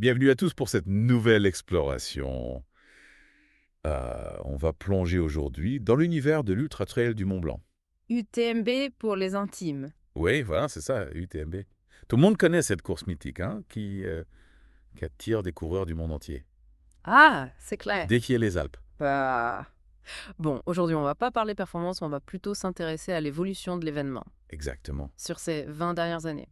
Bienvenue à tous pour cette nouvelle exploration. On va plonger aujourd'hui dans l'univers de l'Ultra Trail du Mont Blanc. UTMB pour les intimes. Oui, voilà, c'est ça, UTMB. Tout le monde connaît cette course mythique qui attire des coureurs du monde entier, Ah, c'est clair. défier les Alpes. Bah, Bon, aujourd'hui, on va pas parler performance, on va plutôt s'intéresser à l'évolution de l'événement Exactement. sur ces 20 dernières années.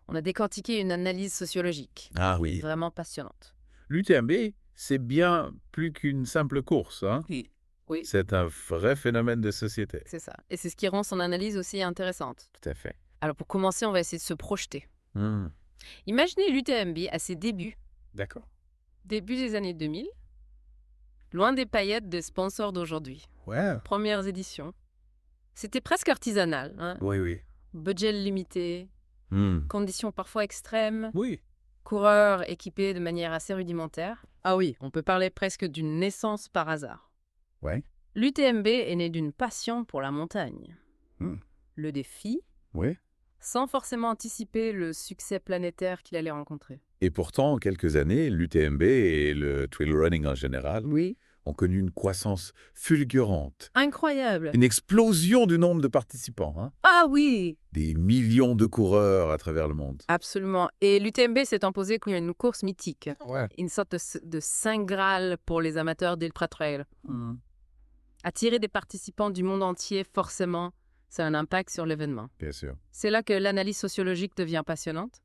On a décortiqué une analyse sociologique Ah oui. vraiment passionnante. L'UTMB, c'est bien plus qu'une simple course. Oui. Oui, C'est un vrai phénomène de société. c'est ça. Et c'est ce qui rend son analyse aussi intéressante. Tout à fait. Alors, pour commencer, on va essayer de se projeter. Imaginez l'UTMB à ses débuts, D'accord. début des années 2000, loin des paillettes des sponsors d'aujourd'hui. Ouais. Premières éditions. C'était presque artisanal, hein. Oui, oui. Budget limité, conditions parfois extrêmes, Oui. coureurs équipés de manière assez rudimentaire. Ah oui, on peut parler presque d'une naissance par hasard. Ouais. L'UTMB est né d'une passion pour la montagne. Hmm. Le défi, Oui. sans forcément anticiper le succès planétaire qu'il allait rencontrer. Et pourtant, en quelques années, l'UTMB et le trail running en général Oui. ont connu une croissance fulgurante, Incroyable. une explosion du nombre de participants, Ah oui, des millions de coureurs à travers le monde. absolument. Et l'UTMB s'est imposé comme une course mythique, Ouais. une sorte de saint graal pour les amateurs d'ultra trail. Attirer des participants du monde entier, forcément, ça a un impact sur l'événement. Bien sûr. C'est là que l'analyse sociologique devient passionnante.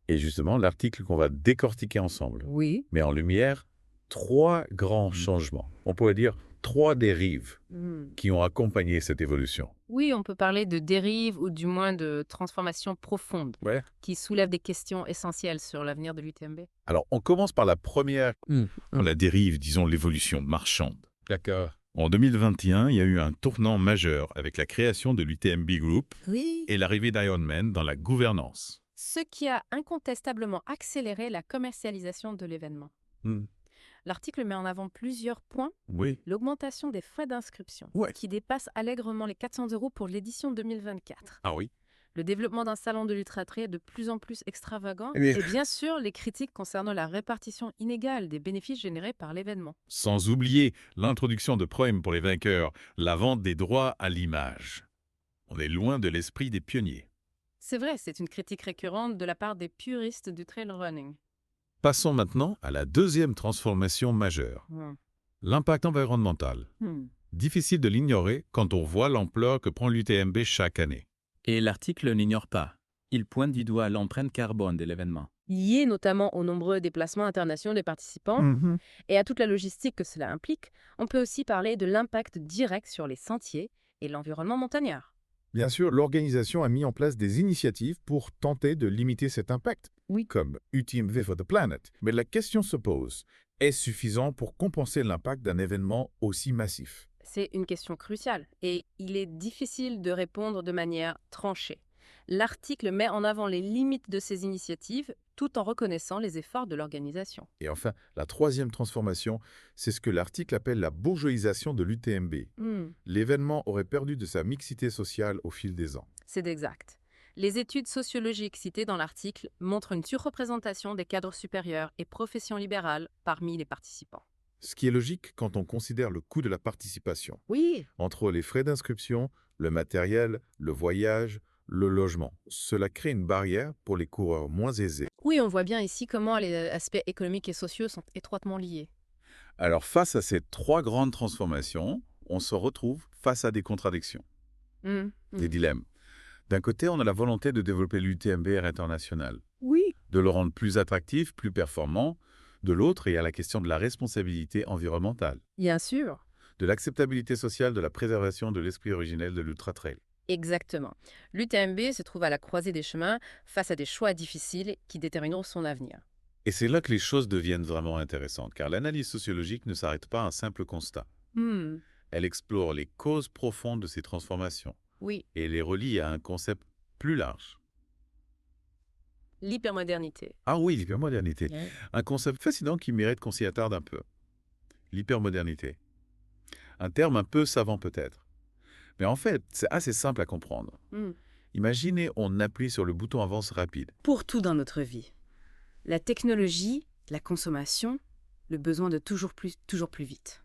Et justement, l'article qu'on va décortiquer ensemble Oui. met en lumière 3 grands changements. On pourrait dire 3 dérives qui ont accompagné cette évolution. Oui, on peut parler de dérive ou du moins de transformation profonde Ouais. qui soulève des questions essentielles sur l'avenir de l'UTMB. Alors, on commence par la première, la dérive, disons l'évolution marchande. D'accord. En 2021, il y a eu un tournant majeur avec la création de l'UTMB Group Oui. et l'arrivée d'Ironman dans la gouvernance. Ce qui a incontestablement accéléré la commercialisation de l'événement. L'article met en avant plusieurs points. Oui. L'augmentation des frais d'inscription, Ouais. qui dépasse allègrement les 400 € pour l'édition 2024. Ah oui. Le développement d'un salon de l'ultra-trail de plus en plus extravagant. Eh bien- Et bien sûr, les critiques concernant la répartition inégale des bénéfices générés par l'événement. Sans oublier l'introduction de problèmes pour les vainqueurs, la vente des droits à l'image. On est loin de l'esprit des pionniers. C'est vrai, c'est une critique récurrente de la part des puristes du trail running. Passons maintenant à la deuxième transformation majeure, l'impact environnemental. Difficile de l'ignorer quand on voit l'ampleur que prend l'UTMB chaque année. Et l'article n'ignore pas. Il pointe du doigt l'empreinte carbone de l'événement. Lié notamment aux nombreux déplacements internationaux des participants et à toute la logistique que cela implique, on peut aussi parler de l'impact direct sur les sentiers et l'environnement montagnard. Bien sûr, l'organisation a mis en place des initiatives pour tenter de limiter cet impact, Oui. comme UTMB for the Planet. Mais la question se pose, est-ce suffisant pour compenser l'impact d'un événement aussi massif? C'est une question cruciale et il est difficile de répondre de manière tranchée. L'article met en avant les limites de ces initiatives tout en reconnaissant les efforts de l'organisation. Et enfin, la troisième transformation, c'est ce que l'article appelle la bourgeoisisation de l'UTMB. L'événement aurait perdu de sa mixité sociale au fil des ans. C'est exact. Les études sociologiques citées dans l'article montrent une surreprésentation des cadres supérieurs et professions libérales parmi les participants. Ce qui est logique quand on considère le coût de la participation. Oui. Entre les frais d'inscription, le matériel, le voyage, le logement. Cela crée une barrière pour les coureurs moins aisés. Oui, on voit bien ici comment les aspects économiques et sociaux sont étroitement liés. Alors face à ces 3 grandes transformations, on se retrouve face à des contradictions, des dilemmes. D'un côté, on a la volonté de développer l'UTMB à l'international, Oui. de le rendre plus attractif, plus performant. De l'autre, il y a la question de la responsabilité environnementale, Bien sûr. de l'acceptabilité sociale, de la préservation de l'esprit originel de l'ultra-trail. Exactement. L'UTMB se trouve à la croisée des chemins face à des choix difficiles qui détermineront son avenir. Et c'est là que les choses deviennent vraiment intéressantes, car l'analyse sociologique ne s'arrête pas à un simple constat. Elle explore les causes profondes de ces transformations Oui. et les relie à un concept plus large. L'hypermodernité. Ah oui, l'hypermodernité. Ouais. Un concept fascinant qui mérite qu'on s'y attarde un peu. L'hypermodernité. Un terme un peu savant peut-être. Mais en fait, c'est assez simple à comprendre. Imaginez, on appuie sur le bouton avance rapide. Pour tout dans notre vie. La technologie La consommation, le besoin de toujours plus vite.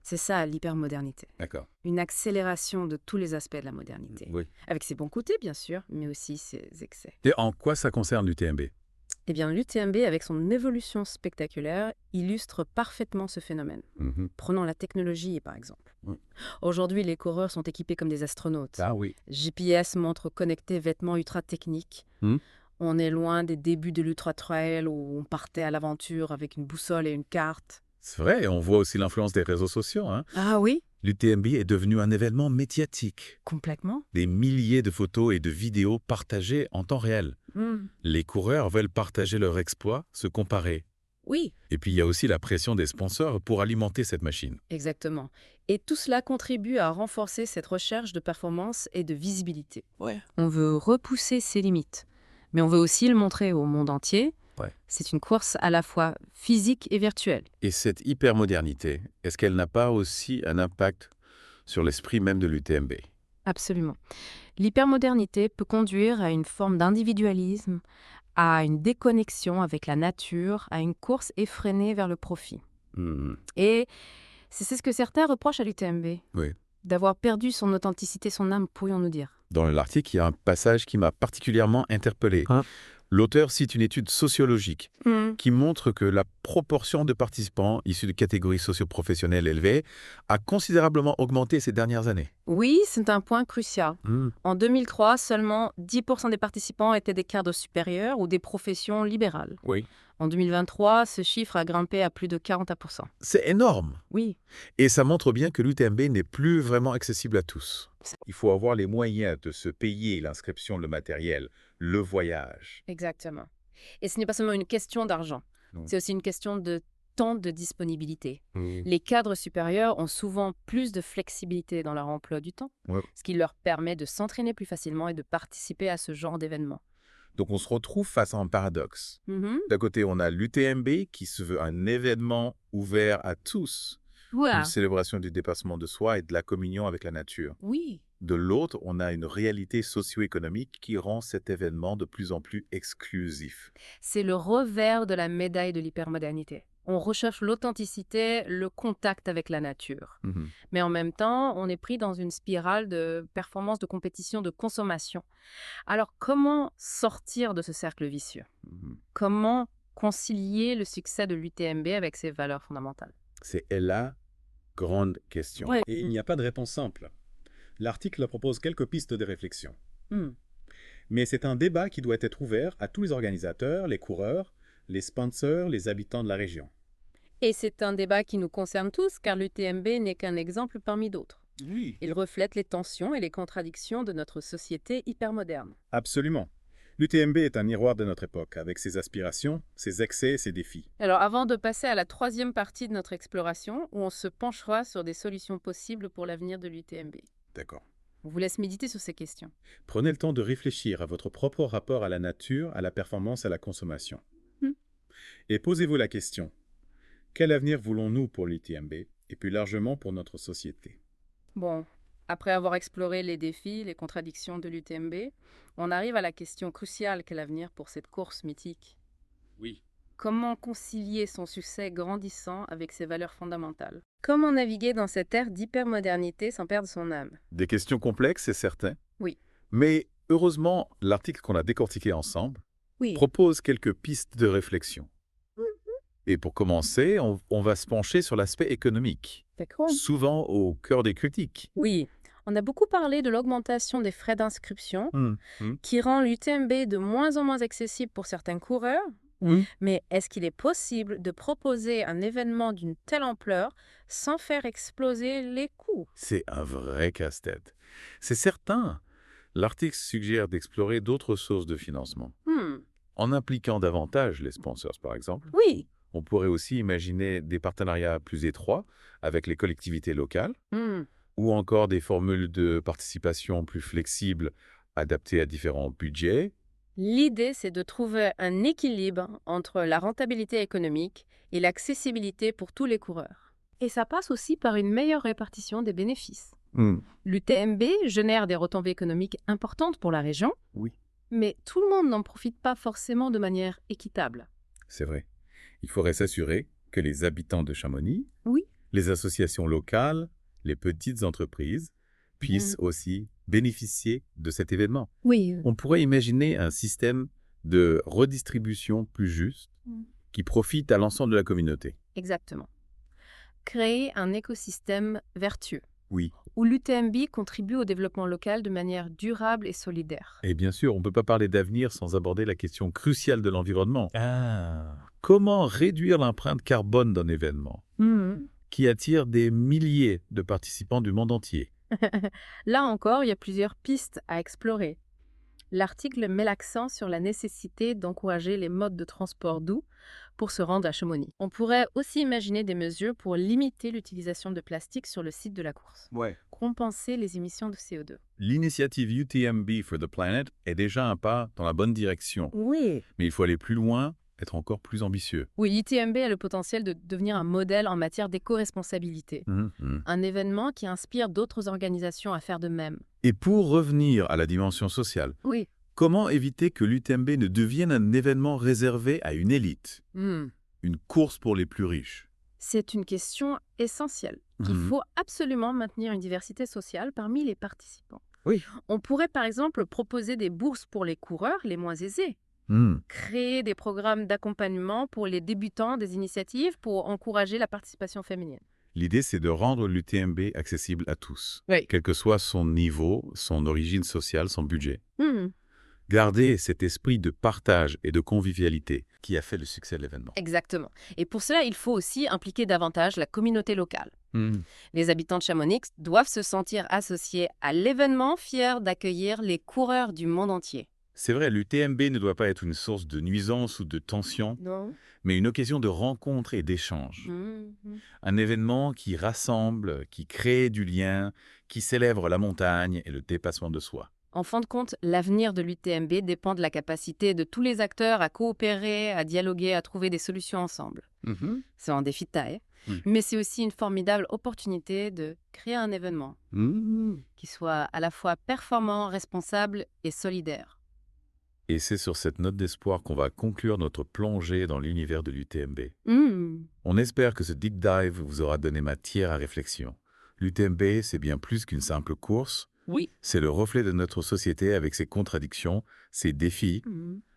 C'est ça l'hypermodernité. D'accord. Une accélération de tous les aspects de la modernité. Oui. Avec ses bons côtés, bien sûr, mais aussi ses excès. Et en quoi ça concerne l'UTMB? Eh bien, l'UTMB, avec son évolution spectaculaire, illustre parfaitement ce phénomène. Prenons la technologie, par exemple. Aujourd'hui, les coureurs sont équipés comme des astronautes. Ah oui. GPS, montres connectées, vêtements ultra techniques. On est loin des débuts de l'ultra-trail où on partait à l'aventure avec une boussole et une carte. C'est vrai, on voit aussi l'influence des réseaux sociaux. Ah oui? L'UTMB est devenu un événement médiatique. Complètement. Des milliers de photos et de vidéos partagées en temps réel. Les coureurs veulent partager leurs exploits, se comparer. Oui. Et puis il y a aussi la pression des sponsors pour alimenter cette machine. Exactement. Et tout cela contribue à renforcer cette recherche de performance et de visibilité. On veut repousser ses limites, mais on veut aussi le montrer au monde entier. C'est une course à la fois physique et virtuelle. Et cette hypermodernité, est-ce qu'elle n'a pas aussi un impact sur l'esprit même de l'UTMB? Absolument. L'hypermodernité peut conduire à une forme d'individualisme, à une déconnexion avec la nature, à une course effrénée vers le profit. Et c'est ce que certains reprochent à l'UTMB. Oui. D'avoir perdu son authenticité, son âme, pourrions-nous dire. Dans l'article, il y a un passage qui m'a particulièrement interpellé. L'auteur cite une étude sociologique qui montre que la proportion de participants issus de catégories socio-professionnelles élevées a considérablement augmenté ces dernières années. Oui, c'est un point crucial. En 2003, seulement 10% des participants étaient des cadres supérieurs ou des professions libérales. Oui. En 2023, ce chiffre a grimpé à plus de 40%. C'est énorme. Oui. Et ça montre bien que l'UTMB n'est plus vraiment accessible à tous. Il faut avoir les moyens de se payer l'inscription, le matériel, le voyage. Exactement. Et ce n'est pas seulement une question d'argent, c'est aussi une question de temps de disponibilité. Les cadres supérieurs ont souvent plus de flexibilité dans leur emploi du temps, ce qui leur permet de s'entraîner plus facilement et de participer à ce genre d'événements. Donc on se retrouve face à un paradoxe. D'un côté, on a l'UTMB qui se veut un événement ouvert à tous, une célébration du dépassement de soi et de la communion avec la nature. Oui. De l'autre, on a une réalité socio-économique qui rend cet événement de plus en plus exclusif. C'est le revers de la médaille de l'hypermodernité. On recherche l'authenticité, le contact avec la nature. Mais en même temps, on est pris dans une spirale de performance, de compétition, de consommation. Alors, comment sortir de ce cercle vicieux? Comment concilier le succès de l'UTMB avec ses valeurs fondamentales? C'est la grande question. Et il n'y a pas de réponse simple. L'article propose quelques pistes de réflexion. Mais c'est un débat qui doit être ouvert à tous les organisateurs, les coureurs, les sponsors, les habitants de la région. Et c'est un débat qui nous concerne tous, car l'UTMB n'est qu'un exemple parmi d'autres. Oui. Il reflète les tensions et les contradictions de notre société hypermoderne. Absolument. L'UTMB est un miroir de notre époque, avec ses aspirations, ses excès et ses défis. Alors, avant de passer à la troisième partie de notre exploration, où on se penchera sur des solutions possibles pour l'avenir de l'UTMB. D'accord. On vous laisse méditer sur ces questions. Prenez le temps de réfléchir à votre propre rapport à la nature, à la performance, à la consommation. Et posez-vous la question, quel avenir voulons-nous pour l'UTMB et plus largement pour notre société? Bon, après avoir exploré les défis, les contradictions de l'UTMB, on arrive à la question cruciale qu'est l'avenir pour cette course mythique. Oui. Comment concilier son succès grandissant avec ses valeurs fondamentales? Comment naviguer dans cette ère d'hypermodernité sans perdre son âme? Des questions complexes, c'est certain. Oui. Mais heureusement, l'article qu'on a décortiqué ensemble propose quelques pistes de réflexion. Et pour commencer, on va se pencher sur l'aspect économique, souvent au cœur des critiques. Oui, on a beaucoup parlé de l'augmentation des frais d'inscription qui rend l'UTMB de moins en moins accessible pour certains coureurs. Mais est-ce qu'il est possible de proposer un événement d'une telle ampleur sans faire exploser les coûts? C'est un vrai casse-tête. C'est certain. L'article suggère d'explorer d'autres sources de financement. En impliquant davantage les sponsors, par exemple. Oui. On pourrait aussi imaginer des partenariats plus étroits avec les collectivités locales ou encore des formules de participation plus flexibles adaptées à différents budgets. L'idée, c'est de trouver un équilibre entre la rentabilité économique et l'accessibilité pour tous les coureurs. Et ça passe aussi par une meilleure répartition des bénéfices. L'UTMB génère des retombées économiques importantes pour la région, oui. Mais tout le monde n'en profite pas forcément de manière équitable. C'est vrai. Il faudrait s'assurer que les habitants de Chamonix, Oui. les associations locales, les petites entreprises puissent aussi bénéficier de cet événement. Oui. On pourrait imaginer un système de redistribution plus juste qui profite à l'ensemble de la communauté. Exactement. Créer un écosystème vertueux. Oui. Où l'UTMB contribue au développement local de manière durable et solidaire. Et bien sûr, on ne peut pas parler d'avenir sans aborder la question cruciale de l'environnement. Ah. Comment réduire l'empreinte carbone d'un événement qui attire des milliers de participants du monde entier? Là encore, il y a plusieurs pistes à explorer. L'article met l'accent sur la nécessité d'encourager les modes de transport doux pour se rendre à Chamonix. On pourrait aussi imaginer des mesures pour limiter l'utilisation de plastique sur le site de la course. Compenser les émissions de CO2. L'initiative UTMB for the Planet est déjà un pas dans la bonne direction. Oui. Mais il faut aller plus loin, être encore plus ambitieux. Oui, UTMB a le potentiel de devenir un modèle en matière d'éco-responsabilité. Un événement qui inspire d'autres organisations à faire de même. Et pour revenir à la dimension sociale, Oui. comment éviter que l'UTMB ne devienne un événement réservé à une élite, une course pour les plus riches? C'est une question essentielle. Il faut absolument maintenir une diversité sociale parmi les participants. Oui. On pourrait par exemple proposer des bourses pour les coureurs les moins aisés. Créer des programmes d'accompagnement pour les débutants, des initiatives pour encourager la participation féminine. L'idée, c'est de rendre l'UTMB accessible à tous, Oui. quel que soit son niveau, son origine sociale, son budget. Garder cet esprit de partage et de convivialité qui a fait le succès de l'événement. Exactement. Et pour cela, il faut aussi impliquer davantage la communauté locale. Les habitants de Chamonix doivent se sentir associés à l'événement, fiers d'accueillir les coureurs du monde entier. C'est vrai, l'UTMB ne doit pas être une source de nuisance ou de tension, Non. mais une occasion de rencontre et d'échange. Un événement qui rassemble, qui crée du lien, qui célèbre la montagne et le dépassement de soi. En fin de compte, l'avenir de l'UTMB dépend de la capacité de tous les acteurs à coopérer, à dialoguer, à trouver des solutions ensemble. C'est un défi de taille, mais c'est aussi une formidable opportunité de créer un événement qui soit à la fois performant, responsable et solidaire. Et c'est sur cette note d'espoir qu'on va conclure notre plongée dans l'univers de l'UTMB. On espère que ce deep dive vous aura donné matière à réflexion. L'UTMB, c'est bien plus qu'une simple course. Oui. C'est le reflet de notre société avec ses contradictions, ses défis,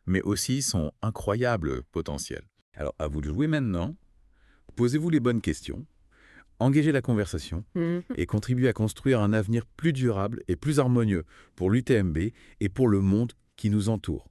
mais aussi son incroyable potentiel. Alors, à vous de jouer maintenant. Posez-vous les bonnes questions, engagez la conversation et contribuez à construire un avenir plus durable et plus harmonieux pour l'UTMB et pour le monde qui nous entoure.